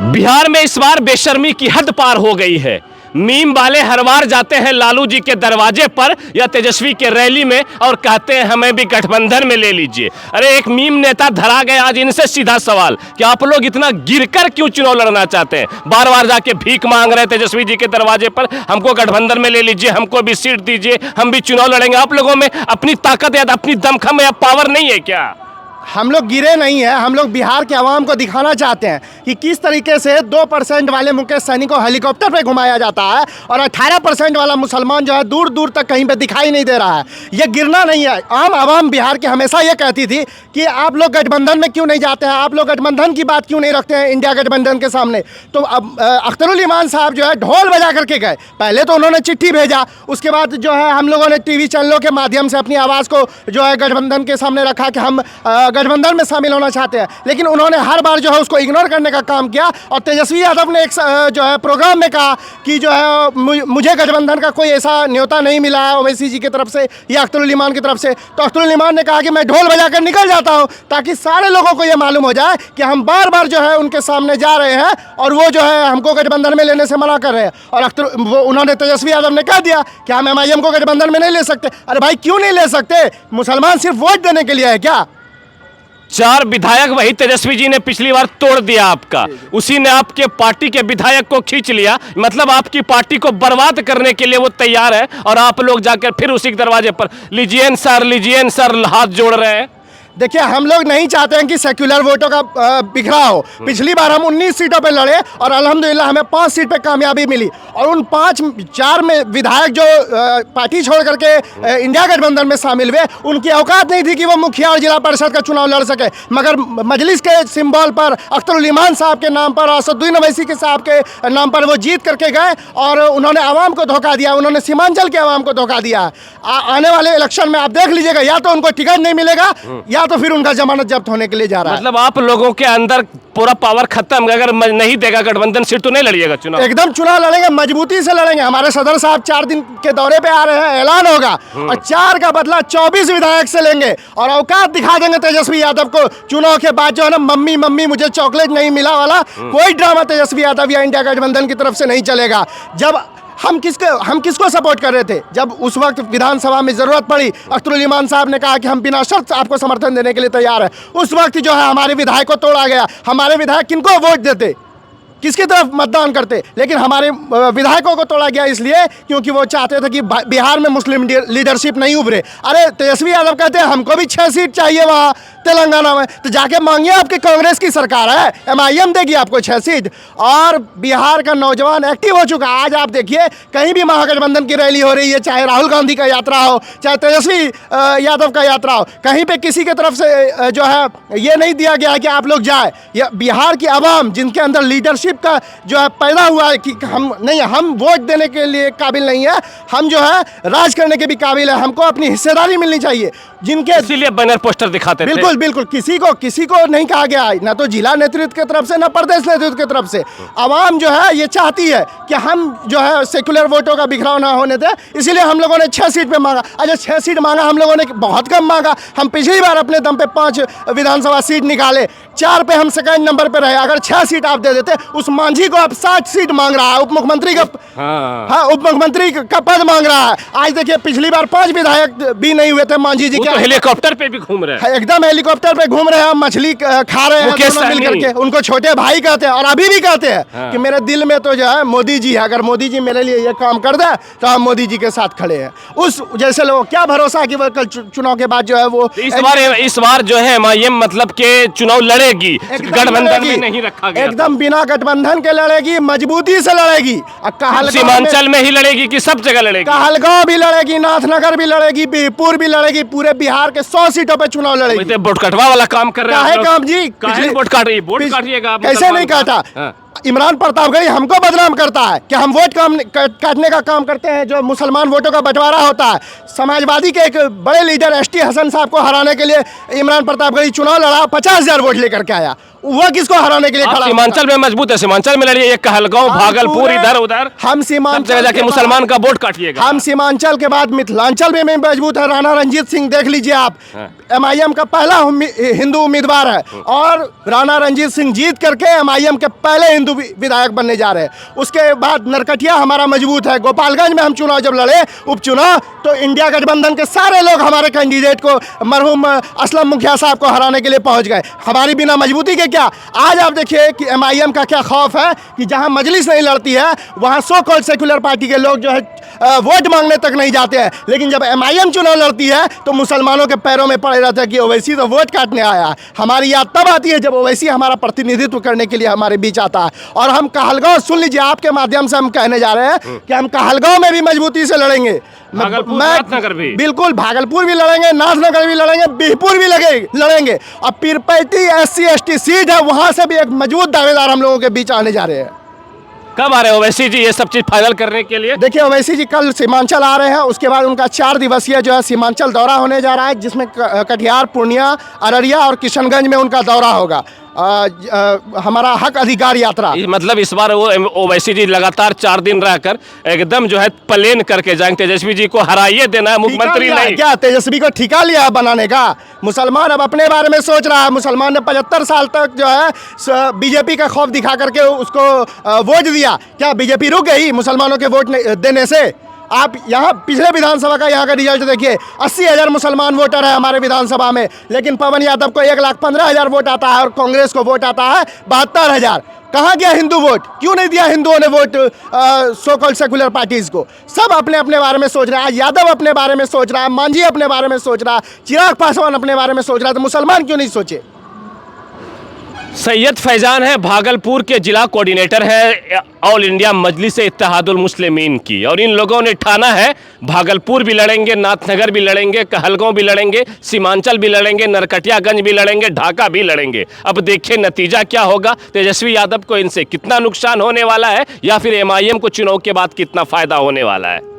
बिहार में इस बार बेशर्मी की हद पार हो गई है। मीम वाले हर बार जाते हैं लालू जी के दरवाजे पर या तेजस्वी के रैली में और कहते हैं हमें भी गठबंधन में ले लीजिए। अरे एक मीम नेता धरा गए, आज इनसे सीधा सवाल कि आप लोग इतना गिरकर क्यों चुनाव लड़ना चाहते हैं? बार बार जाके भीख मांग रहे हैं तेजस्वी जी के दरवाजे पर, हमको गठबंधन में ले लीजिए, हमको भी सीट दीजिए, हम भी चुनाव लड़ेंगे। आप लोगों में अपनी ताकत या अपनी दमखम या पावर नहीं है क्या? हम लोग गिरे नहीं हैं। हम लोग बिहार के आवाम को दिखाना चाहते हैं कि किस तरीके से 2% वाले मुकेश सहनी को हेलीकॉप्टर पे घुमाया जाता है और 18% वाला मुसलमान जो है दूर दूर तक कहीं पे दिखाई नहीं दे रहा है। ये गिरना नहीं है। आम आवाम बिहार की हमेशा ये कहती थी कि आप लोग गठबंधन में क्यों नहीं जाते हैं, आप लोग गठबंधन की बात क्यों नहीं रखते हैं इंडिया गठबंधन के सामने। तो अब अख्तरुल ईमान साहब जो है ढोल बजा करके गए। पहले तो उन्होंने चिट्ठी भेजा, उसके बाद जो है हम लोगों ने टीवी चैनलों के माध्यम से अपनी आवाज़ को जो है गठबंधन के सामने रखा कि हम गठबंधन में शामिल होना चाहते हैं। लेकिन उन्होंने हर बार जो है उसको इग्नोर करने का काम किया और तेजस्वी यादव ने एक जो है प्रोग्राम में कहा कि जो है मुझे गठबंधन का कोई ऐसा न्योता नहीं मिला है ओवैसी जी की तरफ से या अख्तरुल ईमान की तरफ से। तो अख्तरुल ईमान ने कहा कि मैं ढोल बजाकर निकल जाता हूं ताकि सारे लोगों को यह मालूम हो जाए कि हम बार बार जो है उनके सामने जा रहे हैं और वो जो है हमको गठबंधन में लेने से मना कर रहे हैं। और उन्होंने तेजस्वी यादव ने कह दिया कि हम MIM को गठबंधन में नहीं ले सकते। अरे भाई क्यों नहीं ले सकते? मुसलमान सिर्फ वोट देने के लिए है क्या? 4 विधायक वही तेजस्वी जी ने पिछली बार तोड़ दिया आपका, उसी ने आपके पार्टी के विधायक को खींच लिया। मतलब आपकी पार्टी को बर्बाद करने के लिए वो तैयार है और आप लोग जाकर फिर उसी के दरवाजे पर लीजिए सर हाथ जोड़ रहे हैं। देखिए, हम लोग नहीं चाहते हैं कि सेक्युलर वोटों का बिखरा हो। पिछली बार हम 19 सीटों पे लड़े और अल्हम्दुलिल्लाह हमें 5 सीट पे कामयाबी मिली और उन 4 में विधायक जो पार्टी छोड़ करके इंडिया गठबंधन में शामिल हुए, उनकी औकात नहीं थी कि वो मुखिया और जिला परिषद का चुनाव लड़ सके। मगर मजलिस के सिंबल पर अख्तरुल ईमान साहब के नाम पर और असदुद्दीन ओवैसी के साहब के नाम पर वो जीत करके गए और उन्होंने आवाम को धोखा दिया, उन्होंने सीमांचल के आवाम को धोखा दिया। आने वाले इलेक्शन में आप देख लीजिएगा, या तो उनको टिकट नहीं मिलेगा या तो फिर उनका जमानत जब्त होने के लिए जा रहा है। मतलब आप लोगों के अंदर पूरा पावर खत्म, अगर नहीं देगा गठबंधन सीट तो नहीं लड़िएगा चुनाव? एकदम चुनाव लड़ेंगे, मजबूती से लड़ेंगे। हमारे सदर साहब 4 दिन के दौरे पे आ रहे हैं, ऐलान होगा और 4 का बदला 24 विधायक से लेंगे और औकात दिखा देंगे तेजस्वी यादव को। चुनाव के बाद जो है ना मम्मी मुझे चॉकलेट नहीं मिला वाला कोई ड्रामा तेजस्वी यादव या इंडिया गठबंधन की तरफ से नहीं चलेगा। जब हम किसको सपोर्ट कर रहे थे? जब उस वक्त विधानसभा में जरूरत पड़ी, अख्तरुल ईमान साहब ने कहा कि हम बिना शर्त आपको समर्थन देने के लिए तैयार है। उस वक्त जो है हमारे विधायक को तोड़ा गया। हमारे विधायक किनको वोट देते, किसकी तरफ मतदान करते? लेकिन हमारे विधायकों को तोड़ा गया इसलिए क्योंकि वो चाहते थे कि बिहार में मुस्लिम लीडरशिप नहीं उभरे। अरे तेजस्वी यादव कहते हैं हमको भी 6 सीट चाहिए वहाँ तेलंगाना में, तो जाके मांगिए, आपकी कांग्रेस की सरकार है, MIM देगी आपको 6 सीट। और बिहार का नौजवान एक्टिव हो चुका है। आज आप देखिए कहीं भी महागठबंधन की रैली हो रही है, चाहे राहुल गांधी का यात्रा हो, चाहे तेजस्वी यादव का यात्रा हो, कहीं पे किसी की तरफ से जो है ये नहीं दिया गया कि आप लोग जाए। बिहार की आवाम जिनके अंदर लीडरशिप का जो है पैदा हुआ है कि हम वोट देने के लिए काबिल नहीं है, हम जो है राज करने के भी काबिल है, हमको अपनी हिस्सेदारी मिलनी चाहिए। जिनके इसीलिए बैनर पोस्टर दिखाते थे। बिल्कुल किसी को नहीं कहा गया है, ना तो जिला नेतृत्व की तरफ से ना प्रदेश नेतृत्व की तरफ से। आवाम जो है ये चाहती है कि हम जो है सेक्युलर वोटों का बिखराव ना होने दें, इसीलिए हम लोगों ने 6 सीट पे मांगा। अच्छा 6 सीट मांगा हम लोगों ने, बहुत कम मांगा। हम पिछली बार अपने दम पे 5 विधानसभा सीट निकाले, 4 पे हम सेकंड नंबर पे रहे। अगर 6 सीट आप दे देते, उस मांझी को अब 60 सीट मांग रहा है, उप मुख्यमंत्री का उप मुख्यमंत्री का पद मांग रहा है। आज देखिए पिछली बार 5 विधायक भी नहीं हुए थे मांझी जी के। तो हेलीकॉप्टर पे भी घूम रहे हैं, एकदम हेलीकॉप्टर पे घूम रहे हैं, मछली खा रहे हैं दोनों मिल करके। उनको छोटे भाई कहते हैं और अभी भी कहते हैं कि मेरे दिल में तो जो है मोदी जी है, अगर मोदी जी मेरे लिए ये काम कर दे तो हम मोदी जी के साथ खड़े हैं। उस जैसे लोग क्या भरोसा कि वो कल चुनाव के बाद जो है वो इस बार जो है MIM मतलब के चुनाव लड़ेगी, गठबंधन में नहीं रखा गया, एकदम बिना गठबंधन के लड़ेगी, मजबूती से लड़ेगी। सीमांचल में ही लड़ेगी कि सब जगह लड़ेगी? कहलगांव भी लड़ेगी, नाथनगर भी लड़ेगी, बीरपुर भी लड़ेगी, पूरे बिहार के 100 सीटों पे चुनाव लड़ेगी। वोट कटवा वाला काम कर रहे हैं काम जी, वोट काटिएगा। कैसे नहीं काटा? इमरान प्रतापगढ़ी हमको बदनाम करता है कि हम वोट काटने का काम करते हैं, जो मुसलमान वोटों का बंटवारा होता है। समाजवादी के एक बड़े लीडर ST हसन साहब को हराने के लिए इमरान प्रतापगढ़ी चुनाव लड़ा, 50,000 वोट लेकर के आया। वह किसको हराने के लिए आप खड़ा सीमांचल में मजबूत है, सीमांचल में लड़िए, ये कहलगांव हम भागलपुर पूरे- इधर उधर हम सब सीमांचल जगह जाके के मुसलमान का वोट काटिएगा। हम सीमांचल के बाद मिथिलांचल में भी मजबूत है। राणा रंजीत सिंह देख लीजिए आप, एमआईएम का पहला हिंदू उम्मीदवार है और राणा रंजीत सिंह जीत करके एमआईएम के पहले हिंदू विधायक बनने जा रहे हैं। उसके बाद नरकटिया हमारा मजबूत है। गोपालगंज में हम चुनाव जब लड़े उपचुनाव, तो इंडिया गठबंधन के सारे लोग हमारे कैंडिडेट को, मरहूम असलम मुखिया साहब को हराने के लिए पहुंच गए। हमारी बिना मजबूती के क्या, आज आप देखिए कि एमआईएम का क्या खौफ है कि जहां मजलिस नहीं लड़ती है वहां सो कॉल्ड सेक्युलर पार्टी के लोग जो है वोट मांगने तक नहीं जाते हैं। लेकिन जब एमआईएम चुनाव लड़ती है तो मुसलमानों के पैरों में पड़े रहता है कि ओवैसी तो वोट काटने आया है। हमारी याद तब आती है जब ओवैसी हमारा प्रतिनिधित्व करने के लिए हमारे बीच आता है। और हम कहलगांव, सुन लीजिए, आपके माध्यम से हम कहने जा रहे हैं कि हम कहलगांव में भी मजबूती से लड़ेंगे। भागलपुर, नाथनगर भी। बिल्कुल, भागलपुर भी लड़ेंगे, नाथनगर भी लड़ेंगे, बिहपुर भी लड़ेंगे। और पीरपैंती SC/ST सीट है, वहां से भी एक मजबूत दावेदार हम लोगों के बीच आने जा रहे हैं। कब आ रहे हो ओवैसी जी ये सब चीज फाइनल करने के लिए? देखिए, ओवैसी जी कल सीमांचल आ रहे हैं, उसके बाद उनका 4 दिवसीय जो है सीमांचल दौरा होने जा रहा है, जिसमें कटिहार, पूर्णिया, अररिया और किशनगंज में उनका दौरा होगा। हमारा हक अधिकार यात्रा। मतलब इस बार वो ओवैसी जी लगातार 4 दिन रहकर एकदम जो है प्लेन करके जाएंगे, तेजस्वी जी को हराइए देना है, मुख्यमंत्री नहीं। क्या तेजस्वी को ठिका लिया है बनाने का? मुसलमान अब अपने बारे में सोच रहा है। मुसलमान ने 75 साल तक जो है बीजेपी का खौफ दिखा करके उसको वोट दिया। क्या बीजेपी रुक गई मुसलमानों के वोट देने से? आप यहाँ पिछले विधानसभा का यहाँ का रिजल्ट देखिए, 80,000 मुसलमान वोटर है हमारे विधानसभा में, लेकिन पवन यादव को 1,15,000 वोट आता है और कांग्रेस को वोट आता है 72,000। कहाँ गया हिंदू वोट? क्यों नहीं दिया हिंदुओं ने vote so called secular parties को? सब अपने अपने बारे में सोच रहा है। यादव अपने बारे में सोच रहा है, मांझी अपने बारे में सोच रहा है, चिराग पासवान अपने बारे में सोच रहा है, तो मुसलमान क्यों नहीं सोचे? सैयद फैजान है, भागलपुर के जिला कोऑर्डिनेटर है ऑल इंडिया मजलिस इत्तेहादुल मुस्लिमीन की, और इन लोगों ने ठाना है भागलपुर भी लड़ेंगे, नाथनगर भी लड़ेंगे, कहलगांव भी लड़ेंगे, सीमांचल भी लड़ेंगे, नरकटियागंज भी लड़ेंगे, ढाका भी लड़ेंगे। अब देखिए नतीजा क्या होगा, तेजस्वी यादव को इनसे कितना नुकसान होने वाला है या फिर एमआईएम को चुनाव के बाद कितना फायदा होने वाला है।